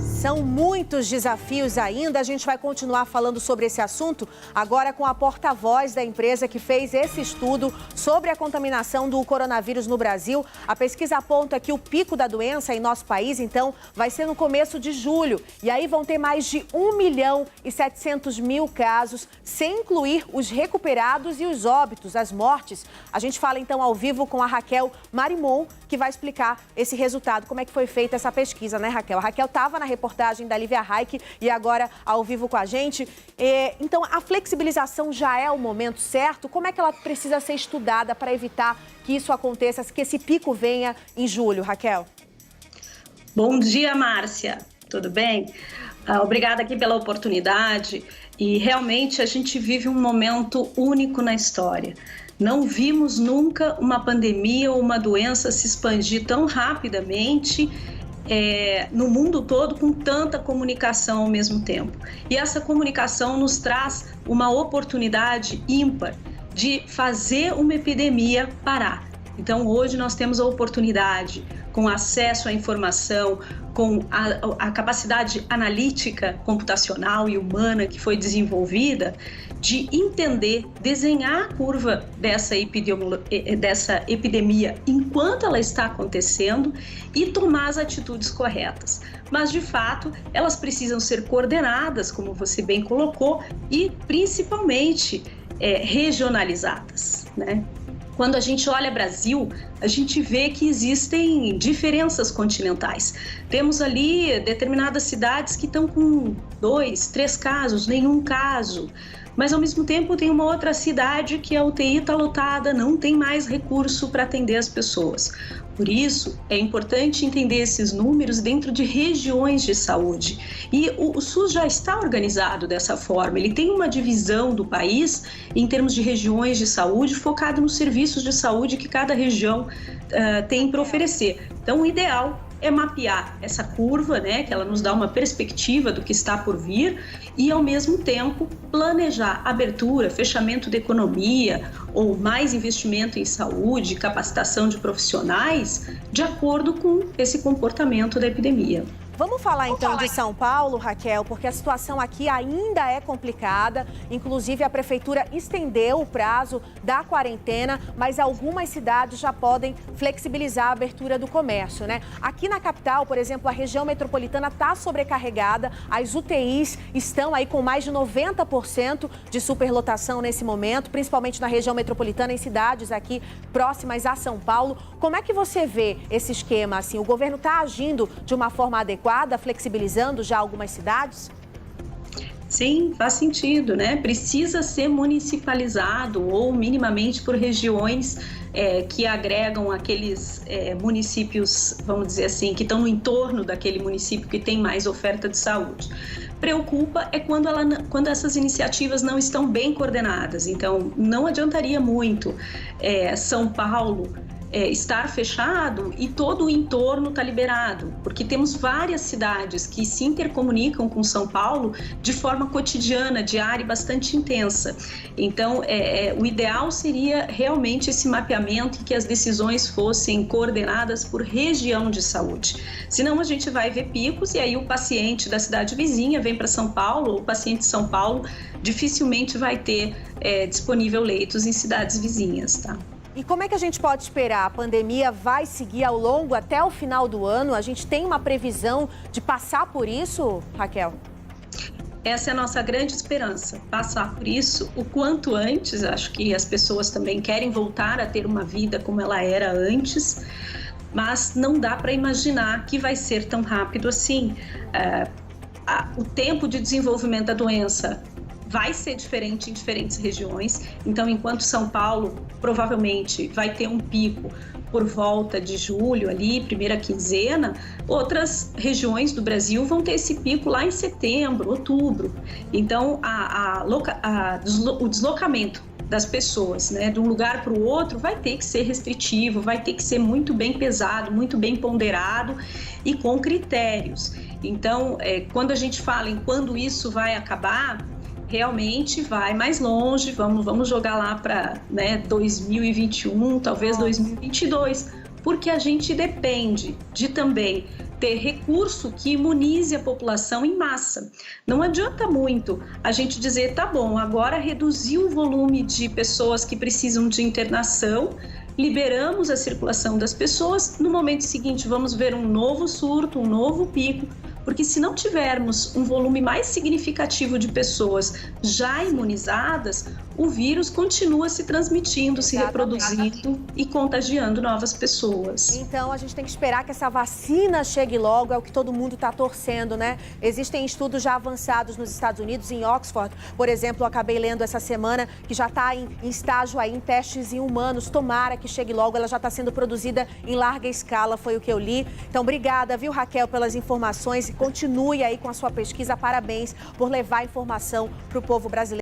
São muitos desafios ainda. A gente vai continuar falando sobre esse assunto agora com a porta-voz da empresa que fez esse estudo sobre a contaminação do coronavírus no Brasil. A pesquisa aponta que o pico da doença em nosso país, então, vai ser no começo de julho. E aí vão ter mais de 1.700.000 casos, sem incluir os recuperados e os óbitos, as mortes. A gente fala, então, ao vivo com a Raquel Marimon, que vai explicar esse resultado, como é que foi feita essa pesquisa, né, Raquel? A Raquel estava na reportagem da Lívia Raik e agora ao vivo com a gente. Então, a flexibilização já é o momento certo? Como é que ela precisa ser estudada para evitar que isso aconteça, que esse pico venha em julho, Raquel? Bom dia, Márcia. Tudo bem? Obrigada aqui pela oportunidade. E realmente a gente vive um momento único na história. Não vimos nunca uma pandemia ou uma doença se expandir tão rapidamente no mundo todo com tanta comunicação ao mesmo tempo. E essa comunicação nos traz uma oportunidade ímpar de fazer uma epidemia parar. Então hoje nós temos a oportunidade, com acesso à informação, com a capacidade analítica, computacional e humana que foi desenvolvida, de entender, desenhar a curva dessa epidemia enquanto ela está acontecendo e tomar as atitudes corretas. Mas, de fato, elas precisam ser coordenadas, como você bem colocou, e principalmente regionalizadas, né? Quando a gente olha Brasil, a gente vê que existem diferenças continentais. Temos ali determinadas cidades que estão com 2, 3 casos, nenhum caso. Mas, ao mesmo tempo, tem uma outra cidade que a UTI está lotada, não tem mais recurso para atender as pessoas. Por isso, é importante entender esses números dentro de regiões de saúde. E o SUS já está organizado dessa forma. Ele tem uma divisão do país em termos de regiões de saúde, focado nos serviços de saúde que cada região tem para oferecer. Então, o ideal é mapear essa curva, né, que ela nos dá uma perspectiva do que está por vir e, ao mesmo tempo, planejar abertura, fechamento da economia ou mais investimento em saúde, capacitação de profissionais, de acordo com esse comportamento da epidemia. Vamos falar então de São Paulo, Raquel, porque a situação aqui ainda é complicada. Inclusive, a prefeitura estendeu o prazo da quarentena, mas algumas cidades já podem flexibilizar a abertura do comércio, né? Aqui na capital, por exemplo, a região metropolitana está sobrecarregada. As UTIs estão aí com mais de 90% de superlotação nesse momento, principalmente na região metropolitana, em cidades aqui próximas a São Paulo. Como é que você vê esse esquema? Assim, o governo está agindo de uma forma adequada, flexibilizando já algumas cidades? Sim, faz sentido, né? Precisa ser municipalizado ou minimamente por regiões que agregam aqueles municípios, vamos dizer assim, que estão no entorno daquele município que tem mais oferta de saúde. Preocupa quando essas iniciativas não estão bem coordenadas. Então, não adiantaria muito São Paulo estar fechado e todo o entorno está liberado, porque temos várias cidades que se intercomunicam com São Paulo de forma cotidiana, diária e bastante intensa. Então, o ideal seria realmente esse mapeamento e que as decisões fossem coordenadas por região de saúde. Senão a gente vai ver picos e aí o paciente da cidade vizinha vem para São Paulo, ou o paciente de São Paulo dificilmente vai ter disponível leitos em cidades vizinhas, tá? E como é que a gente pode esperar? A pandemia vai seguir ao longo até o final do ano? A gente tem uma previsão de passar por isso, Raquel? Essa é a nossa grande esperança, passar por isso o quanto antes. Acho que as pessoas também querem voltar a ter uma vida como ela era antes, mas não dá para imaginar que vai ser tão rápido assim. O tempo de desenvolvimento da doença vai ser diferente em diferentes regiões. Então, enquanto São Paulo provavelmente vai ter um pico por volta de julho, ali, primeira quinzena, outras regiões do Brasil vão ter esse pico lá em setembro, outubro. Então, o deslocamento das pessoas, né, de um lugar para o outro, vai ter que ser restritivo, vai ter que ser muito bem pesado, muito bem ponderado e com critérios. Então, quando a gente fala em quando isso vai acabar, realmente vai mais longe, vamos jogar lá para 2021, talvez 2022, porque a gente depende de também ter recurso que imunize a população em massa. Não adianta muito a gente dizer, tá bom, agora reduziu o volume de pessoas que precisam de internação, liberamos a circulação das pessoas, no momento seguinte vamos ver um novo surto, um novo pico, porque se não tivermos um volume mais significativo de pessoas já imunizadas, o vírus continua se transmitindo, se reproduzindo e contagiando novas pessoas. Então, a gente tem que esperar que essa vacina chegue logo, é o que todo mundo está torcendo, né? Existem estudos já avançados nos Estados Unidos, em Oxford, por exemplo, eu acabei lendo essa semana, que já está em estágio aí, em testes em humanos. Tomara que chegue logo, ela já está sendo produzida em larga escala, foi o que eu li. Então, obrigada, viu, Raquel, pelas informações. Continue aí com a sua pesquisa. Parabéns por levar informação para o povo brasileiro.